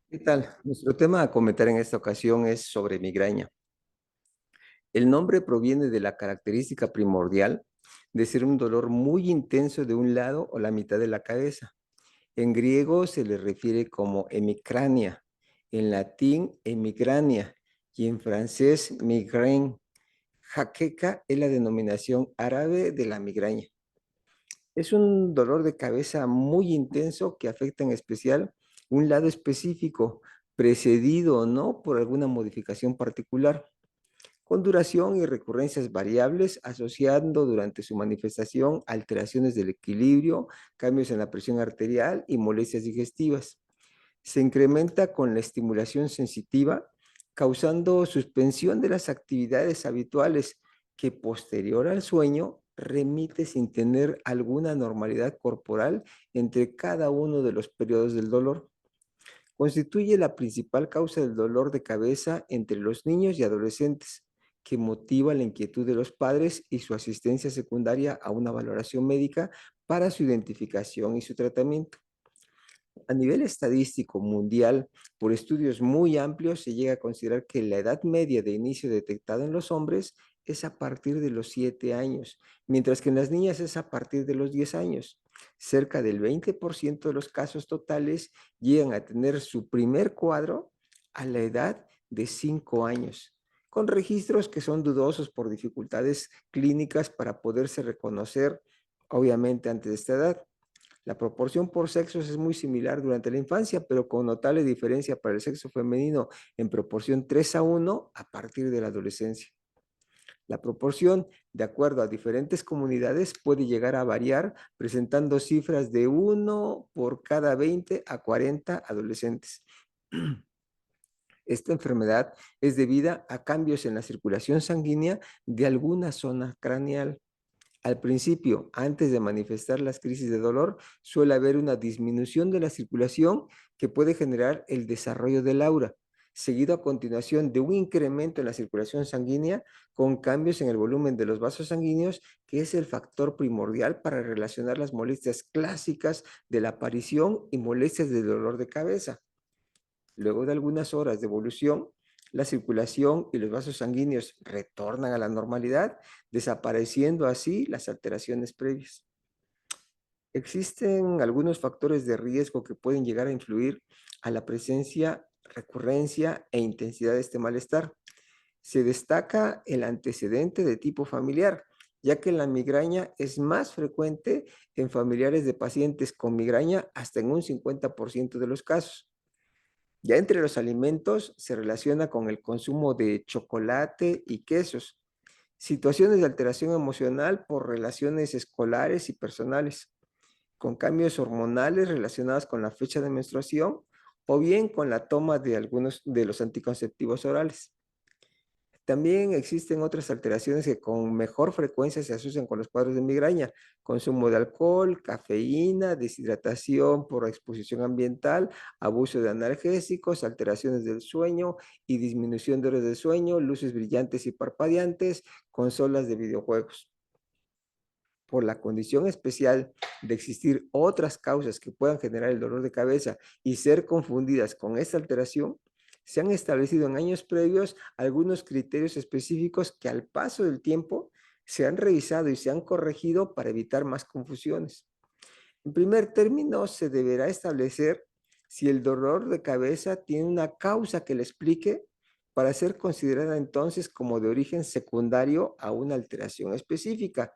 ¿Qué tal? Nuestro tema a comentar en esta ocasión es sobre migraña. El nombre proviene de la característica primordial de ser un dolor muy intenso de un lado o la mitad de la cabeza. En griego se le refiere como hemicrania, en latín hemigrania y en francés migraine. Jaqueca es la denominación árabe de la migraña. Es un dolor de cabeza muy intenso que afecta en especial un lado específico, precedido o no por alguna modificación particular, con duración y recurrencias variables, asociando durante su manifestación alteraciones del equilibrio, cambios en la presión arterial y molestias digestivas. Se incrementa con la estimulación sensitiva, causando suspensión de las actividades habituales que posterior al sueño remite sin tener alguna normalidad corporal entre cada uno de los periodos del dolor. Constituye la principal causa del dolor de cabeza entre los niños y adolescentes, que motiva la inquietud de los padres y su asistencia secundaria a una valoración médica para su identificación y su tratamiento. A nivel estadístico mundial, por estudios muy amplios, se llega a considerar que la edad media de inicio detectado en los hombres es a partir de los 7 años, mientras que en las niñas es a partir de los 10 años. Cerca del 20% de los casos totales llegan a tener su primer cuadro a la edad de 5 años, con registros que son dudosos por dificultades clínicas para poderse reconocer, obviamente, antes de esta edad. La proporción por sexos es muy similar durante la infancia, pero con notable diferencia para el sexo femenino en proporción 3:1 a partir de la adolescencia. La proporción, de acuerdo a diferentes comunidades, puede llegar a variar, presentando cifras de 1 por cada 20 a 40 adolescentes. Esta enfermedad es debida a cambios en la circulación sanguínea de alguna zona craneal. Al principio, antes de manifestar las crisis de dolor, suele haber una disminución de la circulación que puede generar el desarrollo del aura, seguido a continuación de un incremento en la circulación sanguínea con cambios en el volumen de los vasos sanguíneos, que es el factor primordial para relacionar las molestias clásicas de la aparición y molestias del dolor de cabeza. Luego de algunas horas de evolución, la circulación y los vasos sanguíneos retornan a la normalidad, desapareciendo así las alteraciones previas. Existen algunos factores de riesgo que pueden llegar a influir a la presencia, recurrencia e intensidad de este malestar. Se destaca el antecedente de tipo familiar, ya que la migraña es más frecuente en familiares de pacientes con migraña hasta en un 50% de los casos. Ya entre los alimentos se relaciona con el consumo de chocolate y quesos, situaciones de alteración emocional por relaciones escolares y personales, con cambios hormonales relacionados con la fecha de menstruación o bien con la toma de algunos de los anticonceptivos orales. También existen otras alteraciones que con mejor frecuencia se asocian con los cuadros de migraña: consumo de alcohol, cafeína, deshidratación por exposición ambiental, abuso de analgésicos, alteraciones del sueño y disminución de horas de sueño, luces brillantes y parpadeantes, consolas de videojuegos. Por la condición especial de existir otras causas que puedan generar el dolor de cabeza y ser confundidas con esta alteración, se han establecido en años previos algunos criterios específicos que al paso del tiempo se han revisado y se han corregido para evitar más confusiones. En primer término, se deberá establecer si el dolor de cabeza tiene una causa que le explique para ser considerada entonces como de origen secundario a una alteración específica.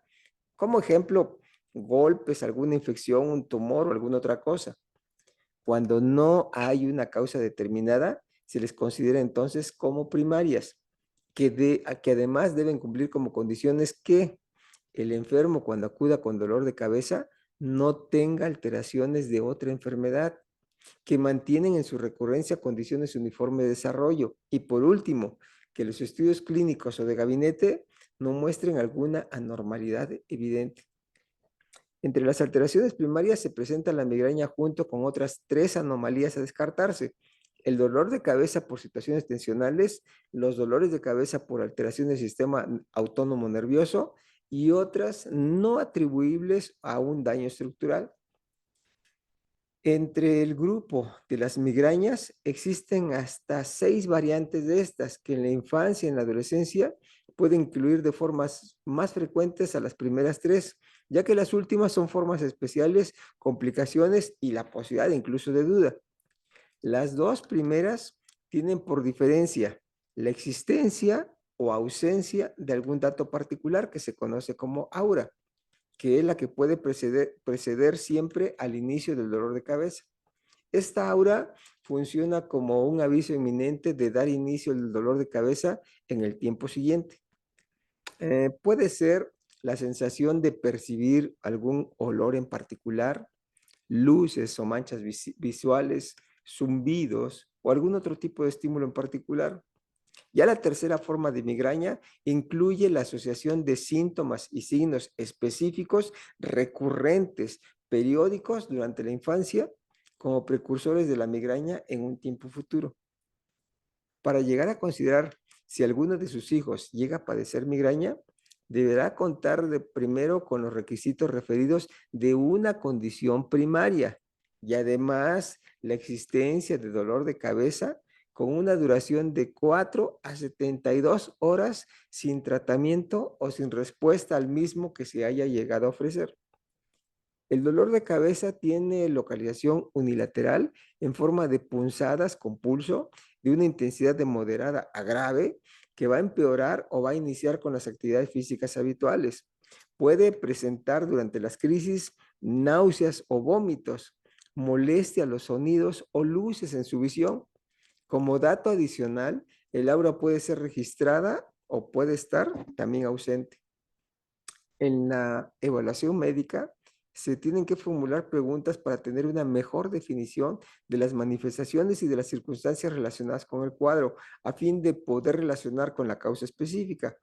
Como ejemplo, golpes, alguna infección, un tumor o alguna otra cosa. Cuando no hay una causa determinada, se les considera entonces como primarias, que además deben cumplir como condiciones que el enfermo, cuando acuda con dolor de cabeza, no tenga alteraciones de otra enfermedad, que mantienen en su recurrencia condiciones uniformes de desarrollo y, por último, que los estudios clínicos o de gabinete no muestren alguna anormalidad evidente. Entre las alteraciones primarias se presenta la migraña junto con otras 3 anomalías a descartarse: el dolor de cabeza por situaciones tensionales, los dolores de cabeza por alteración del sistema autónomo nervioso y otras no atribuibles a un daño estructural. Entre el grupo de las migrañas existen hasta 6 variantes de estas que en la infancia y en la adolescencia pueden incluir de formas más frecuentes a las primeras 3, ya que las últimas son formas especiales, complicaciones y la posibilidad incluso de duda. Las 2 primeras tienen por diferencia la existencia o ausencia de algún dato particular que se conoce como aura, que es la que puede preceder siempre al inicio del dolor de cabeza. Esta aura funciona como un aviso inminente de dar inicio al dolor de cabeza en el tiempo siguiente. Puede ser la sensación de percibir algún olor en particular, luces o manchas visuales, zumbidos o algún otro tipo de estímulo en particular. Ya la tercera forma de migraña incluye la asociación de síntomas y signos específicos recurrentes, periódicos durante la infancia, como precursores de la migraña en un tiempo futuro. Para llegar a considerar si alguno de sus hijos llega a padecer migraña, deberá contar primero con los requisitos referidos de una condición primaria y además la existencia de dolor de cabeza con una duración de 4 a 72 horas sin tratamiento o sin respuesta al mismo que se haya llegado a ofrecer. El dolor de cabeza tiene localización unilateral en forma de punzadas con pulso de una intensidad de moderada a grave que va a empeorar o va a iniciar con las actividades físicas habituales. Puede presentar durante las crisis náuseas o vómitos, molestia a los sonidos o luces en su visión. Como dato adicional, el aura puede ser registrada o puede estar también ausente. En la evaluación médica se tienen que formular preguntas para tener una mejor definición de las manifestaciones y de las circunstancias relacionadas con el cuadro, a fin de poder relacionar con la causa específica.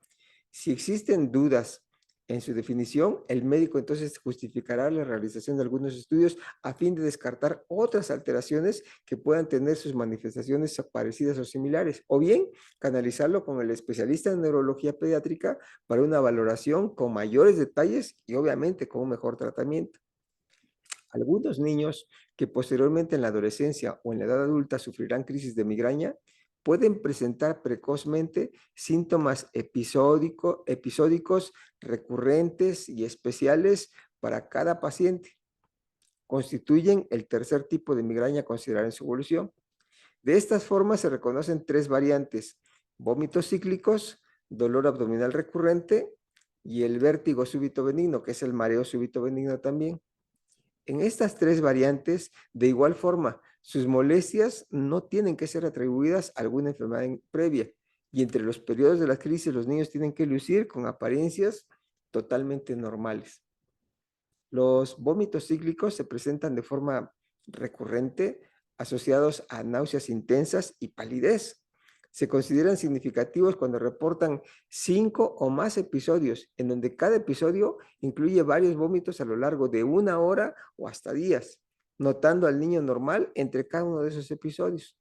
Si existen dudas en su definición, el médico entonces justificará la realización de algunos estudios a fin de descartar otras alteraciones que puedan tener sus manifestaciones parecidas o similares, o bien canalizarlo con el especialista en neurología pediátrica para una valoración con mayores detalles y obviamente con un mejor tratamiento. Algunos niños que posteriormente en la adolescencia o en la edad adulta sufrirán crisis de migraña pueden presentar precozmente síntomas episódicos recurrentes y especiales para cada paciente. Constituyen el tercer tipo de migraña a considerar en su evolución. De estas formas se reconocen 3 variantes: vómitos cíclicos, dolor abdominal recurrente y el vértigo súbito benigno, que es el mareo súbito benigno también. En estas 3 variantes, de igual forma, sus molestias no tienen que ser atribuidas a alguna enfermedad previa, y entre los periodos de la crisis los niños tienen que lucir con apariencias totalmente normales. Los vómitos cíclicos se presentan de forma recurrente, asociados a náuseas intensas y palidez. Se consideran significativos cuando reportan 5 o más episodios, en donde cada episodio incluye varios vómitos a lo largo de 1 hora o hasta días, notando al niño normal entre cada uno de esos episodios.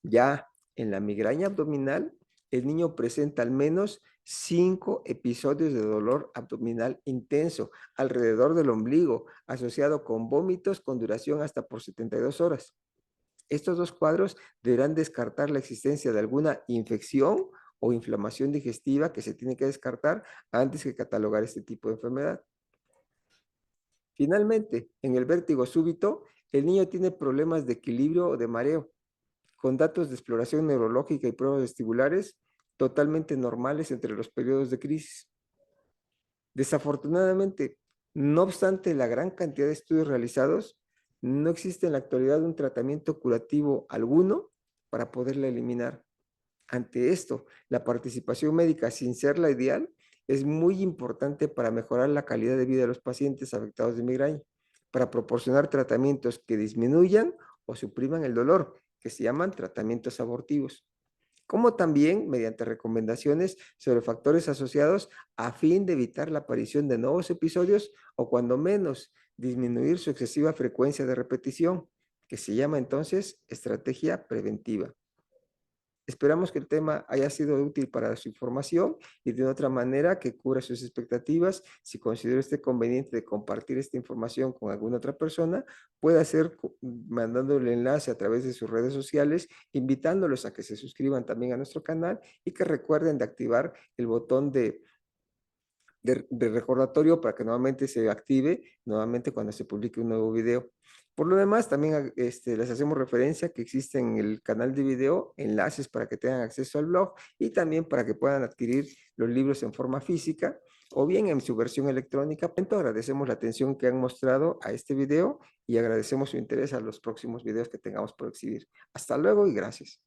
Ya en la migraña abdominal, el niño presenta al menos 5 episodios de dolor abdominal intenso alrededor del ombligo, asociado con vómitos con duración hasta por 72 horas. Estos 2 cuadros deberán descartar la existencia de alguna infección o inflamación digestiva que se tiene que descartar antes de catalogar este tipo de enfermedad. Finalmente, en el vértigo súbito, el niño tiene problemas de equilibrio o de mareo, con datos de exploración neurológica y pruebas vestibulares totalmente normales entre los periodos de crisis. Desafortunadamente, no obstante la gran cantidad de estudios realizados, no existe en la actualidad un tratamiento curativo alguno para poderla eliminar. Ante esto, la participación médica, sin ser la ideal, es muy importante para mejorar la calidad de vida de los pacientes afectados de migraña, para proporcionar tratamientos que disminuyan o supriman el dolor, que se llaman tratamientos abortivos, como también mediante recomendaciones sobre factores asociados a fin de evitar la aparición de nuevos episodios o cuando menos disminuir su excesiva frecuencia de repetición, que se llama entonces estrategia preventiva. Esperamos que el tema haya sido útil para su información y de otra manera que cubra sus expectativas. Si considera usted conveniente de compartir esta información con alguna otra persona, puede hacer mandándole el enlace a través de sus redes sociales, invitándolos a que se suscriban también a nuestro canal y que recuerden de activar el botón de recordatorio para que nuevamente se active nuevamente cuando se publique un nuevo video. Por lo demás, también les hacemos referencia que existen en el canal de video enlaces para que tengan acceso al blog y también para que puedan adquirir los libros en forma física o bien en su versión electrónica. Agradecemos la atención que han mostrado a este video y agradecemos su interés a los próximos videos que tengamos por exhibir. Hasta luego y gracias.